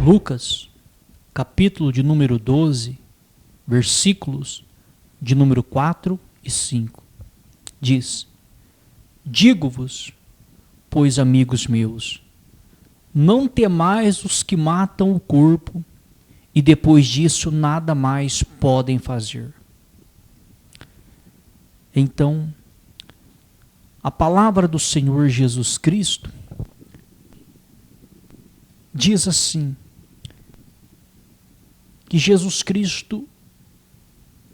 Lucas, capítulo de número 12, versículos de número 4 e 5. Diz: Digo-vos, pois, amigos meus, não temais os que matam o corpo, e depois disso nada mais podem fazer. Então, a palavra do Senhor Jesus Cristo diz assim, que Jesus Cristo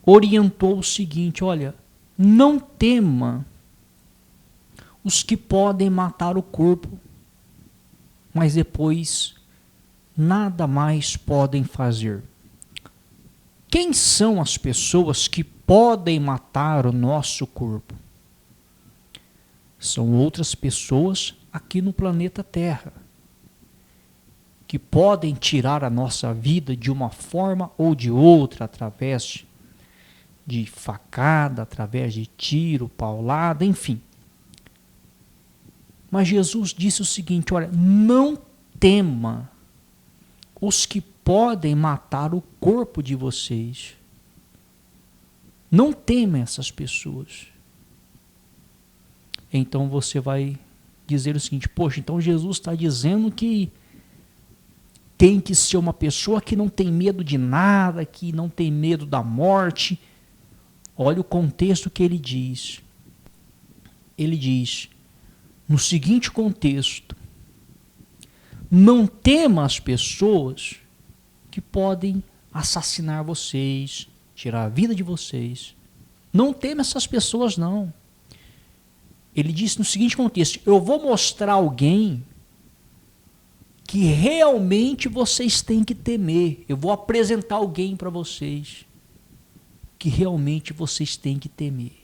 orientou o seguinte: olha, não tema os que podem matar o corpo, mas depois nada mais podem fazer. Quem são as pessoas que podem matar o nosso corpo? São outras pessoas aqui no planeta Terra, que podem tirar a nossa vida de uma forma ou de outra, através de facada, através de tiro, paulada, enfim. Mas Jesus disse o seguinte: olha, não tema os que podem matar o corpo de vocês. Não tema essas pessoas. Então você vai dizer o seguinte: poxa, então Jesus está dizendo que tem que ser uma pessoa que não tem medo de nada, que não tem medo da morte. Olha o contexto que ele diz. Ele diz, no seguinte contexto: não tema as pessoas que podem assassinar vocês, tirar a vida de vocês. Não tema essas pessoas, não. Ele disse no seguinte contexto: eu vou mostrar alguém que realmente vocês têm que temer. Eu vou apresentar alguém para vocês que realmente vocês têm que temer.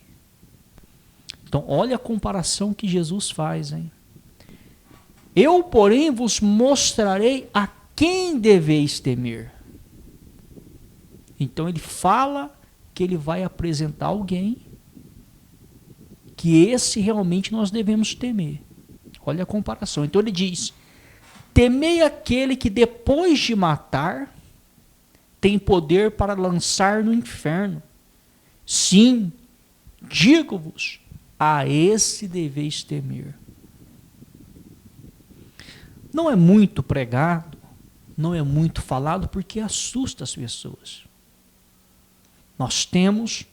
Então, olha a comparação que Jesus faz, hein? Eu, porém, vos mostrarei a quem deveis temer. Então, ele fala que ele vai apresentar alguém que esse realmente nós devemos temer. Olha a comparação. Então, ele diz: temei aquele que depois de matar tem poder para lançar no inferno. Sim, digo-vos, a esse deveis temer. Não é muito pregado, não é muito falado, porque assusta as pessoas. Nós temos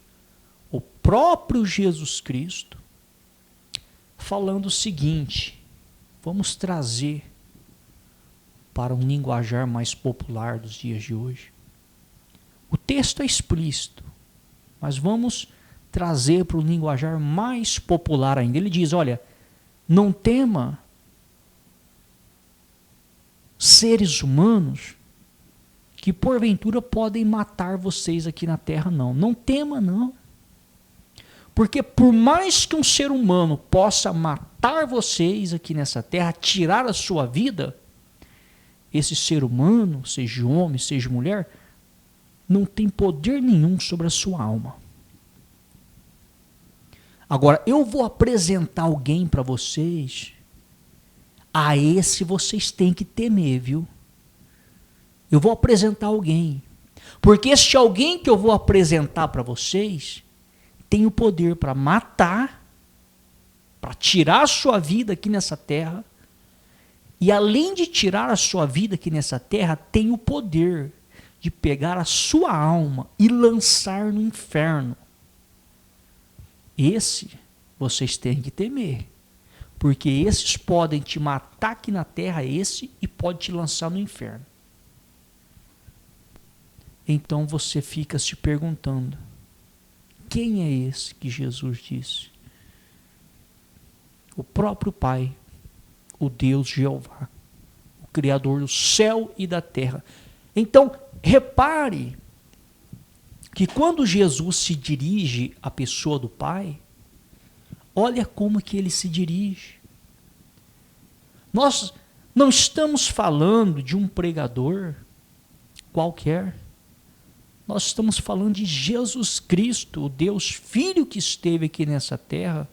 o próprio Jesus Cristo falando o seguinte, vamos trazer para um linguajar mais popular dos dias de hoje. O texto é explícito, mas vamos trazer para um linguajar mais popular ainda. Ele diz, olha, não tema seres humanos que porventura podem matar vocês aqui na terra, não. Não tema, não. Porque por mais que um ser humano possa matar vocês aqui nessa terra, tirar a sua vida, esse ser humano, seja homem, seja mulher, não tem poder nenhum sobre a sua alma. Agora, eu vou apresentar alguém para vocês, a esse vocês têm que temer, viu? Eu vou apresentar alguém, porque este alguém que eu vou apresentar para vocês tem o poder para matar, para tirar a sua vida aqui nessa terra, e além de tirar a sua vida aqui nessa terra, tem o poder de pegar a sua alma e lançar no inferno. Esse vocês têm que temer, porque esses podem te matar aqui na terra, e pode te lançar no inferno. Então você fica se perguntando, quem é esse que Jesus disse? O próprio Pai, o Deus Jeová, o Criador do céu e da terra. Então, repare que quando Jesus se dirige à pessoa do Pai, olha como que ele se dirige. Nós não estamos falando de um pregador qualquer. Nós estamos falando de Jesus Cristo, o Deus Filho que esteve aqui nessa terra,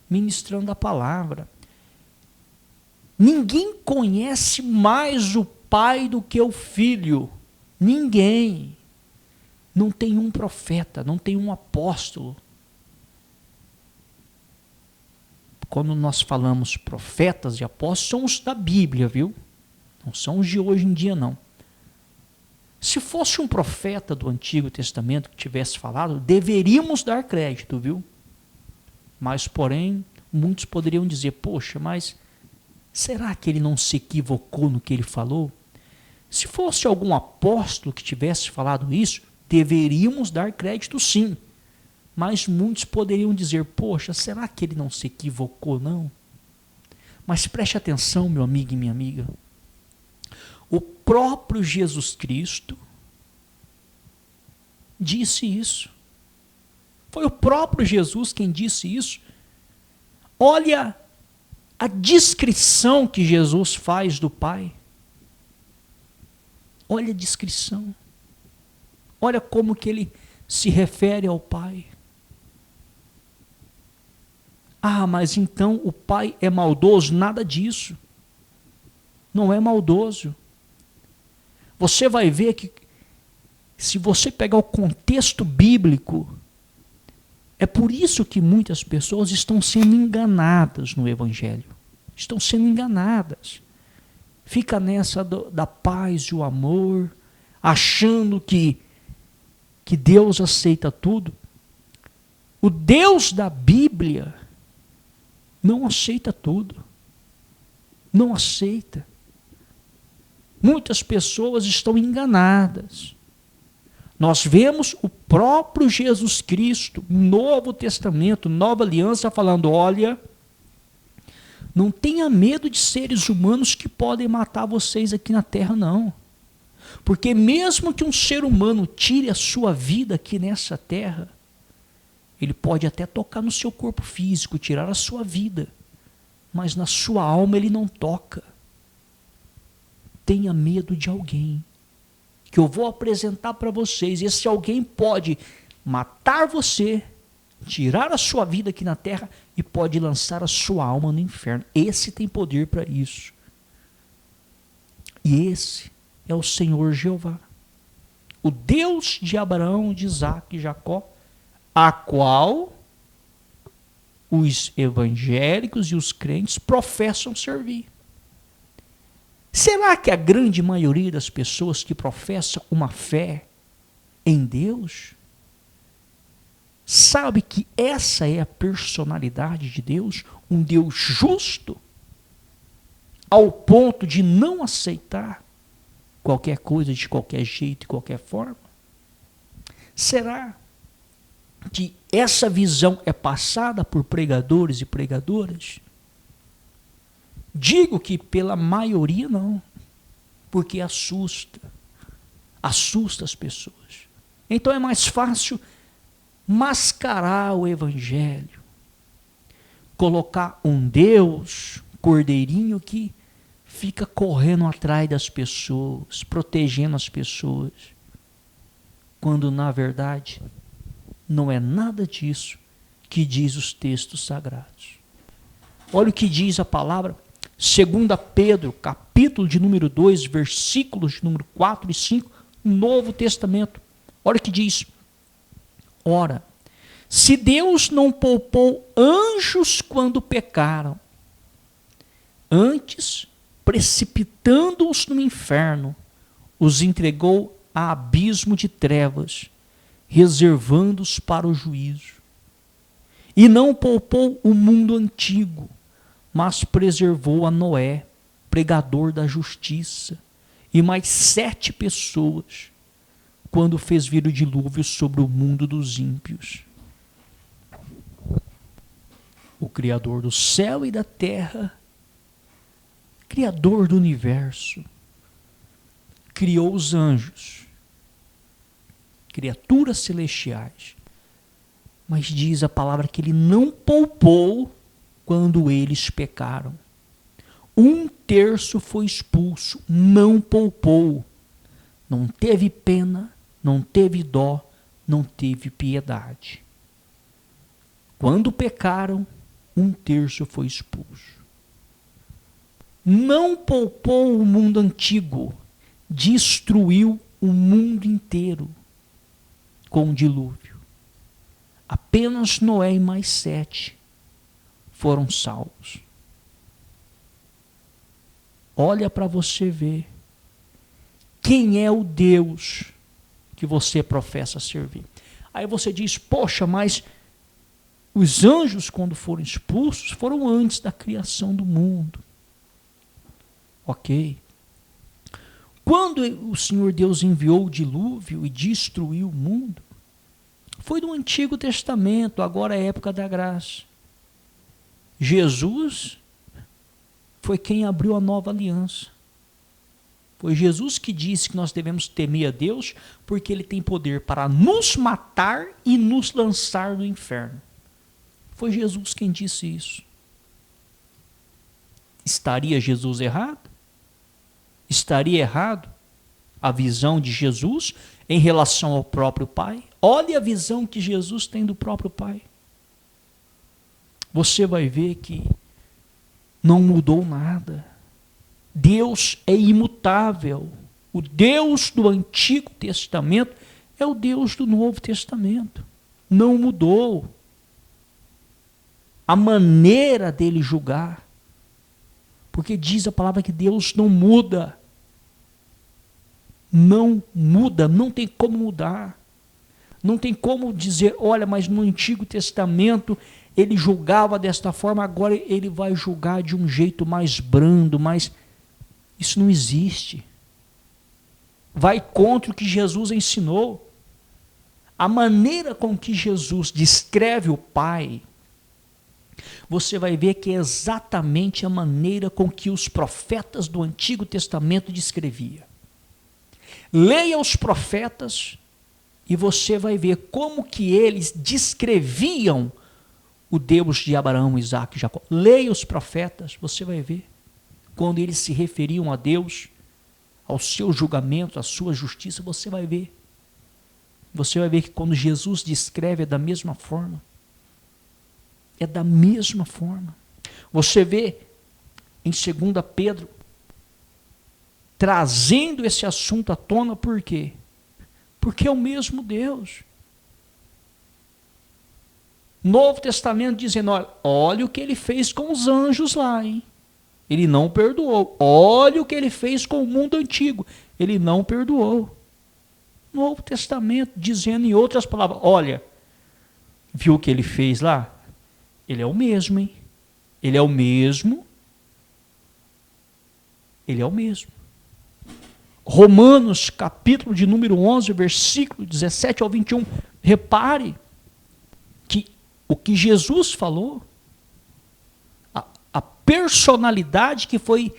ministrando a palavra. Ninguém conhece mais o pai do que o filho. Ninguém. Não tem um profeta, não tem um apóstolo. Quando nós falamos profetas e apóstolos, são os da Bíblia, viu? Não são os de hoje em dia, não. Se fosse um profeta do Antigo Testamento que tivesse falado, deveríamos dar crédito, viu? Mas, porém, muitos poderiam dizer, poxa, mas será que ele não se equivocou no que ele falou? Se fosse algum apóstolo que tivesse falado isso, deveríamos dar crédito sim. Mas muitos poderiam dizer, poxa, será que ele não se equivocou, não? Mas preste atenção, meu amigo e minha amiga. O próprio Jesus Cristo disse isso. Foi o próprio Jesus quem disse isso. Olha a descrição que Jesus faz do Pai. Olha a descrição. Olha como que ele se refere ao Pai. Ah, mas então o Pai é maldoso? Nada disso. Não é maldoso. Você vai ver que, se você pegar o contexto bíblico, é por isso que muitas pessoas estão sendo enganadas no Evangelho. Estão sendo enganadas. Fica nessa da paz e o amor, achando que Deus aceita tudo. O Deus da Bíblia não aceita tudo. Não aceita. Muitas pessoas estão enganadas. Nós vemos o próprio Jesus Cristo, Novo Testamento, Nova Aliança, falando, olha, não tenha medo de seres humanos que podem matar vocês aqui na terra, não. Porque mesmo que um ser humano tire a sua vida aqui nessa terra, ele pode até tocar no seu corpo físico, tirar a sua vida, mas na sua alma ele não toca. Tenha medo de alguém, que eu vou apresentar para vocês. Esse alguém pode matar você, tirar a sua vida aqui na terra e pode lançar a sua alma no inferno. Esse tem poder para isso. E esse é o Senhor Jeová, o Deus de Abraão, de Isaque e Jacó, a qual os evangélicos e os crentes professam servir. Será que a grande maioria das pessoas que professam uma fé em Deus sabe que essa é a personalidade de Deus, um Deus justo, ao ponto de não aceitar qualquer coisa de qualquer jeito, de qualquer forma? Será que essa visão é passada por pregadores e pregadoras? Digo que pela maioria não, porque assusta as pessoas. Então é mais fácil mascarar o Evangelho, colocar um Deus, cordeirinho, que fica correndo atrás das pessoas, protegendo as pessoas, quando na verdade não é nada disso que diz os textos sagrados. Olha o que diz a palavra, 2 Pedro, capítulo de número 2, versículos de número 4 e 5, Novo Testamento. Olha o que diz. Ora, se Deus não poupou anjos quando pecaram, antes, precipitando-os no inferno, os entregou a abismo de trevas, reservando-os para o juízo. E não poupou o mundo antigo, mas preservou a Noé, pregador da justiça, e mais 7 pessoas, quando fez vir o dilúvio sobre o mundo dos ímpios. O Criador do céu e da terra, Criador do universo, criou os anjos, criaturas celestiais, mas diz a palavra que ele não poupou quando eles pecaram. 1/3 foi expulso, não poupou, não teve pena, não teve dó, não teve piedade. Quando pecaram, 1/3 foi expulso. Não poupou o mundo antigo, destruiu o mundo inteiro com o dilúvio. Apenas Noé e mais 7 foram salvos. Olha para você ver quem é o Deus que você professa servir. Aí você diz, poxa, mas os anjos, quando foram expulsos, foram antes da criação do mundo. Ok. Quando o Senhor Deus enviou o dilúvio e destruiu o mundo, foi no Antigo Testamento, agora é a época da graça. Jesus foi quem abriu a nova aliança. Foi Jesus que disse que nós devemos temer a Deus, porque Ele tem poder para nos matar e nos lançar no inferno. Foi Jesus quem disse isso. Estaria Jesus errado? Estaria errado a visão de Jesus em relação ao próprio Pai? Olhe a visão que Jesus tem do próprio Pai. Você vai ver que não mudou nada. Deus é imutável. O Deus do Antigo Testamento é o Deus do Novo Testamento. Não mudou a maneira dele julgar. Porque diz a palavra que Deus não muda. Não muda, não tem como mudar. Não tem como dizer, olha, mas no Antigo Testamento ele julgava desta forma, agora ele vai julgar de um jeito mais brando, mais... Isso não existe. Vai contra o que Jesus ensinou. A maneira com que Jesus descreve o Pai, você vai ver que é exatamente a maneira com que os profetas do Antigo Testamento descreviam. Leia os profetas e você vai ver como que eles descreviam o Deus de Abraão, Isaque e Jacó. Leia os profetas, você vai ver. Quando eles se referiam a Deus, ao seu julgamento, à sua justiça, você vai ver. Você vai ver que quando Jesus descreve é da mesma forma. É da mesma forma. Você vê em 2 Pedro, trazendo esse assunto à tona, por quê? Porque é o mesmo Deus. Novo Testamento dizendo, olha o que ele fez com os anjos lá, hein? Ele não perdoou. Olha o que ele fez com o mundo antigo. Ele não perdoou. Novo Testamento dizendo em outras palavras, olha, viu o que ele fez lá? Ele é o mesmo, hein? Ele é o mesmo. Ele é o mesmo. Romanos, capítulo de número 11, versículo 17 ao 21. Repare que o que Jesus falou, a personalidade que foi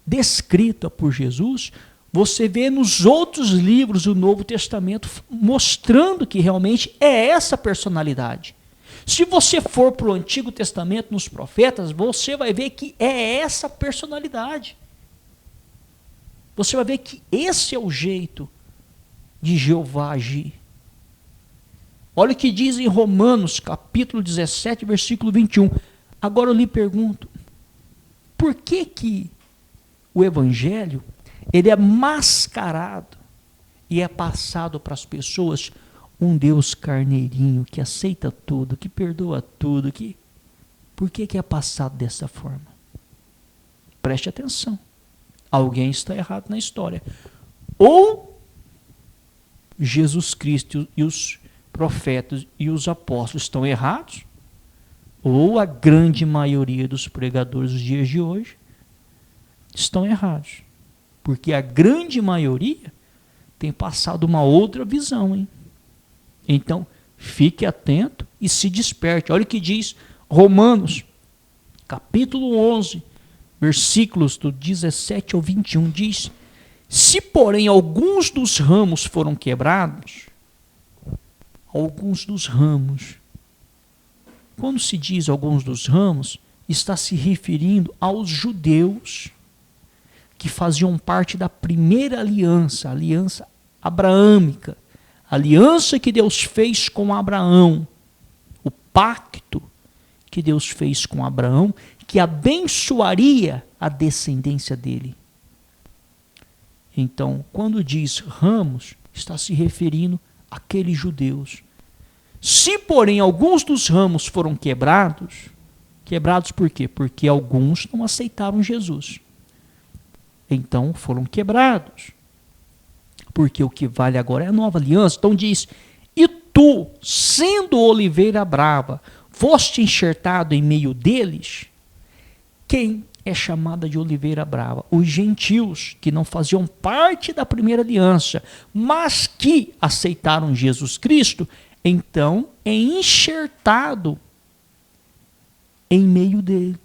descrita por Jesus, você vê nos outros livros do Novo Testamento mostrando que realmente é essa personalidade. Se você for para o Antigo Testamento, nos profetas, você vai ver que é essa personalidade. Você vai ver que esse é o jeito de Jeová agir. Olha o que diz em Romanos, capítulo 17, versículo 21. Agora eu lhe pergunto, por que o Evangelho ele é mascarado e é passado para as pessoas um Deus carneirinho que aceita tudo, que perdoa tudo, por que é passado dessa forma? Preste atenção. Alguém está errado na história. Ou Jesus Cristo e os profetas e os apóstolos estão errados, ou a grande maioria dos pregadores dos dias de hoje estão errados. Porque a grande maioria tem passado uma outra visão, hein? Então, fique atento e se desperte. Olha o que diz Romanos, capítulo 11, versículos do 17 ao 21, diz: se porém alguns dos ramos foram quebrados, alguns dos ramos, quando se diz alguns dos ramos, está se referindo aos judeus que faziam parte da primeira aliança, a aliança abraâmica, a aliança que Deus fez com Abraão, o pacto que Deus fez com Abraão, que abençoaria a descendência dele. Então, quando diz ramos, está se referindo àqueles judeus. Se, porém, alguns dos ramos foram quebrados, quebrados por quê? Porque alguns não aceitaram Jesus. Então, foram quebrados. Porque o que vale agora é a nova aliança. Então diz, e tu, sendo oliveira brava, foste enxertado em meio deles? Quem é chamada de oliveira brava? Os gentios, que não faziam parte da primeira aliança, mas que aceitaram Jesus Cristo, então é enxertado em meio deles.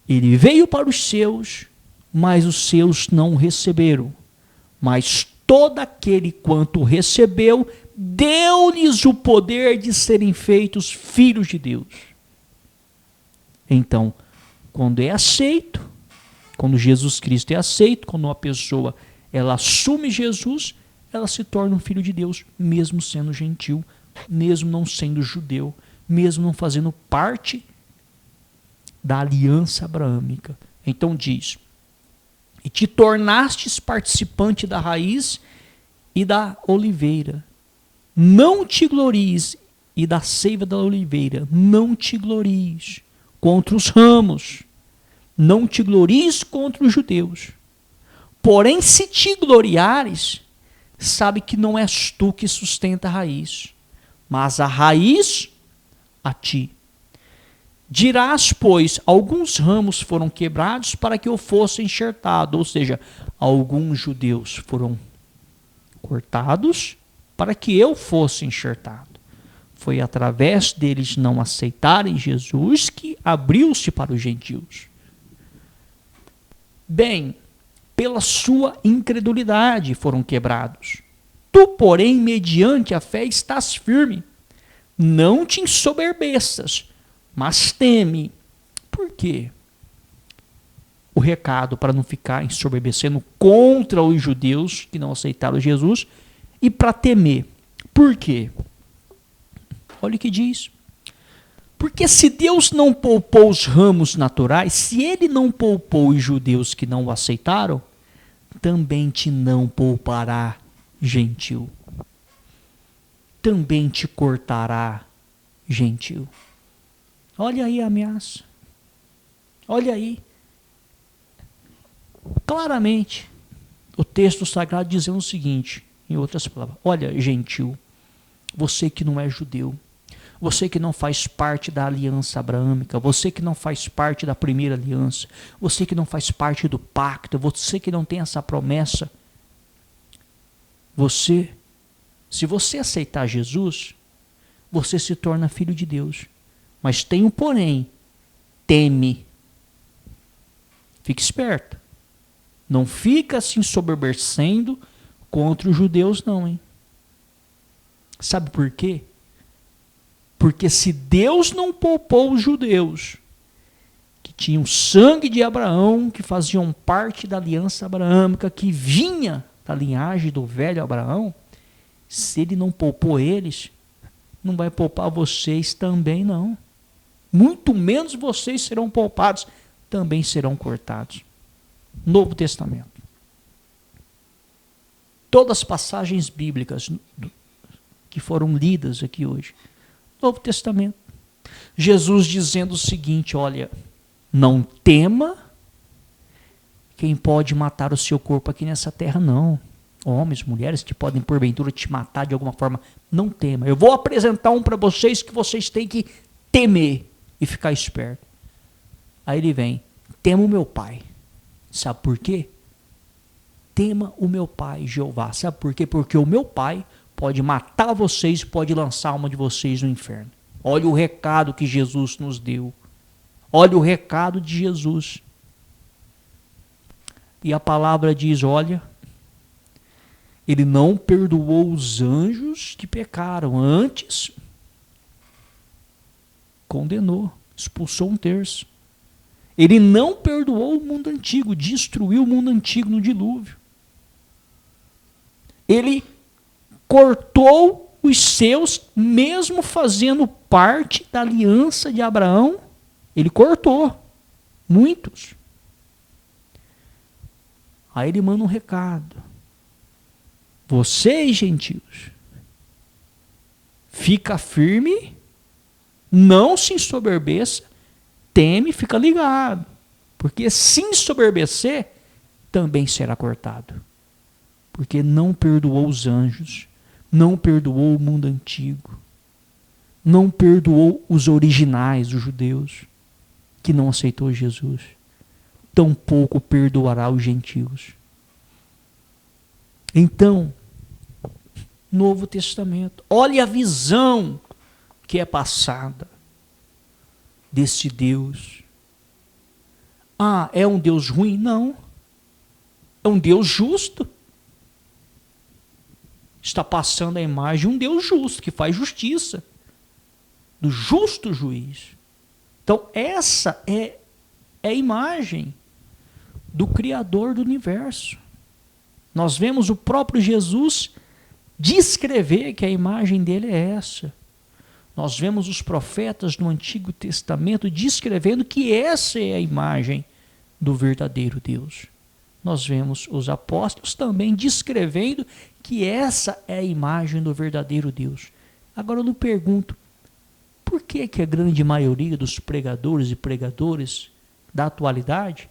Ele veio para os seus, mas os seus não o receberam. Mas todo aquele quanto o recebeu, deu-lhes o poder de serem feitos filhos de Deus. Então, quando é aceito, quando Jesus Cristo é aceito, quando uma pessoa ela assume Jesus, ela se torna um filho de Deus, mesmo sendo gentil, mesmo não sendo judeu, mesmo não fazendo parte da aliança abraâmica. Então diz, e te tornastes participante da raiz e da oliveira. Não te glories, e da seiva da oliveira, não te glories contra os ramos, não te glories contra os judeus. Porém, se te gloriares, sabe que não és tu que sustenta a raiz, mas a raiz a ti. Dirás, pois, alguns ramos foram quebrados para que eu fosse enxertado, ou seja, alguns judeus foram cortados para que eu fosse enxertado. Foi através deles não aceitarem Jesus que abriu-se para os gentios. Bem, pela sua incredulidade foram quebrados. Tu, porém, mediante a fé estás firme. Não te ensoberbeças, mas teme. Por quê? O recado para não ficar ensoberbecendo contra os judeus que não aceitaram Jesus e para temer. Por quê? Olha o que diz. Porque se Deus não poupou os ramos naturais, se ele não poupou os judeus que não o aceitaram, também te não poupará, gentil. Também te cortará, gentil. Olha aí a ameaça. Olha aí. Claramente, o texto sagrado dizendo o seguinte, em outras palavras. Olha, gentil, você que não é judeu, você que não faz parte da aliança abraâmica, você que não faz parte da primeira aliança, você que não faz parte do pacto, você que não tem essa promessa, se você aceitar Jesus, você se torna filho de Deus. Mas tem um porém, teme. Fique esperto. Não fica se ensoberbecendo contra os judeus não, hein? Sabe por quê? Porque se Deus não poupou os judeus, que tinham sangue de Abraão, que faziam parte da aliança abraâmica, que vinha da linhagem do velho Abraão, se ele não poupou eles, não vai poupar vocês também não. Muito menos vocês serão poupados, também serão cortados. Novo Testamento. Todas as passagens bíblicas que foram lidas aqui hoje. Novo Testamento. Jesus dizendo o seguinte, olha, não tema quem pode matar o seu corpo aqui nessa terra, não. Homens, mulheres que podem porventura te matar de alguma forma, não tema. Eu vou apresentar um para vocês que vocês têm que temer e ficar esperto. Aí ele vem, tema o meu Pai. Sabe por quê? Tema o meu Pai, Jeová. Sabe por quê? Porque o meu Pai pode matar vocês e pode lançar a alma de vocês no inferno. Olha o recado que Jesus nos deu. Olha o recado de Jesus. E a palavra diz, olha, ele não perdoou os anjos que pecaram, antes condenou, expulsou um terço. Ele não perdoou o mundo antigo, destruiu o mundo antigo no dilúvio. Ele cortou os seus, mesmo fazendo parte da aliança de Abraão, ele cortou muitos. Aí ele manda um recado. Vocês, gentios, fica firme, não se ensoberbeça, teme, fica ligado. Porque se ensoberbecer, também será cortado. Porque não perdoou os anjos, não perdoou o mundo antigo, não perdoou os originais, os judeus, que não aceitou Jesus. Tampouco perdoará os gentios. Então, Novo Testamento, olha a visão que é passada desse Deus. Ah, é um Deus ruim? Não. É um Deus justo. Está passando a imagem de um Deus justo, que faz justiça. Do justo juiz. Então, essa é a imagem do Criador do universo. Nós vemos o próprio Jesus descrever que a imagem dele é essa. Nós vemos os profetas no Antigo Testamento descrevendo que essa é a imagem do verdadeiro Deus. Nós vemos os apóstolos também descrevendo que essa é a imagem do verdadeiro Deus. Agora eu lhe pergunto, por que a grande maioria dos pregadores e pregadoras da atualidade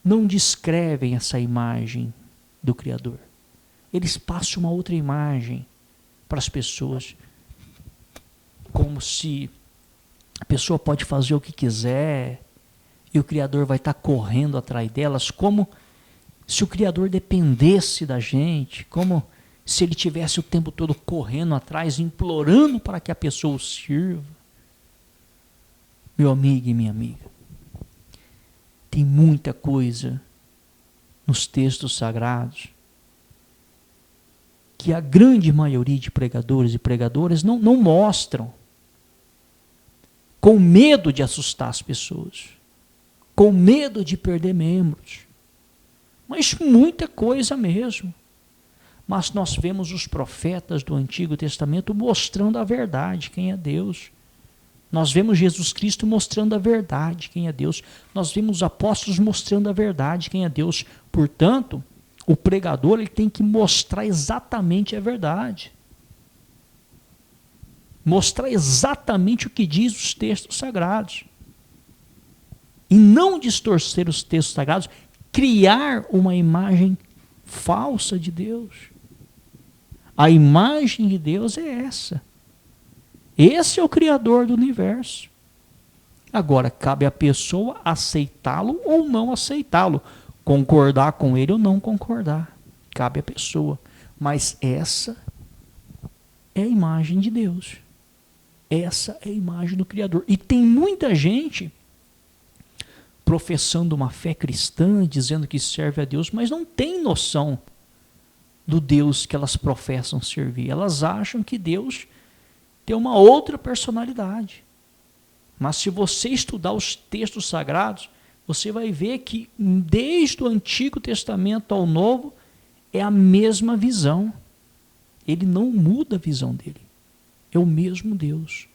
não descrevem essa imagem do Criador? Eles passam uma outra imagem para as pessoas, como se a pessoa pode fazer o que quiser e o Criador vai estar correndo atrás delas, como se o Criador dependesse da gente, como se ele tivesse o tempo todo correndo atrás, implorando para que a pessoa o sirva. Meu amigo e minha amiga, tem muita coisa nos textos sagrados que a grande maioria de pregadores e pregadoras não mostram, com medo de assustar as pessoas, com medo de perder membros, mas muita coisa mesmo. Mas nós vemos os profetas do Antigo Testamento mostrando a verdade, quem é Deus. Nós vemos Jesus Cristo mostrando a verdade, quem é Deus. Nós vemos os apóstolos mostrando a verdade, quem é Deus. Portanto, o pregador ele tem que mostrar exatamente a verdade. Mostrar exatamente o que diz os textos sagrados. E não distorcer os textos sagrados, criar uma imagem falsa de Deus. A imagem de Deus é essa. Esse é o Criador do universo. Agora, cabe à pessoa aceitá-lo ou não aceitá-lo. Concordar com ele ou não concordar. Cabe à pessoa. Mas essa é a imagem de Deus. Essa é a imagem do Criador. E tem muita gente professando uma fé cristã, dizendo que serve a Deus, mas não tem noção do Deus que elas professam servir. Elas acham que Deus tem uma outra personalidade. Mas se você estudar os textos sagrados, você vai ver que desde o Antigo Testamento ao Novo é a mesma visão. Ele não muda a visão dele. É o mesmo Deus,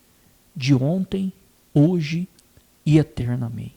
de ontem, hoje e eternamente.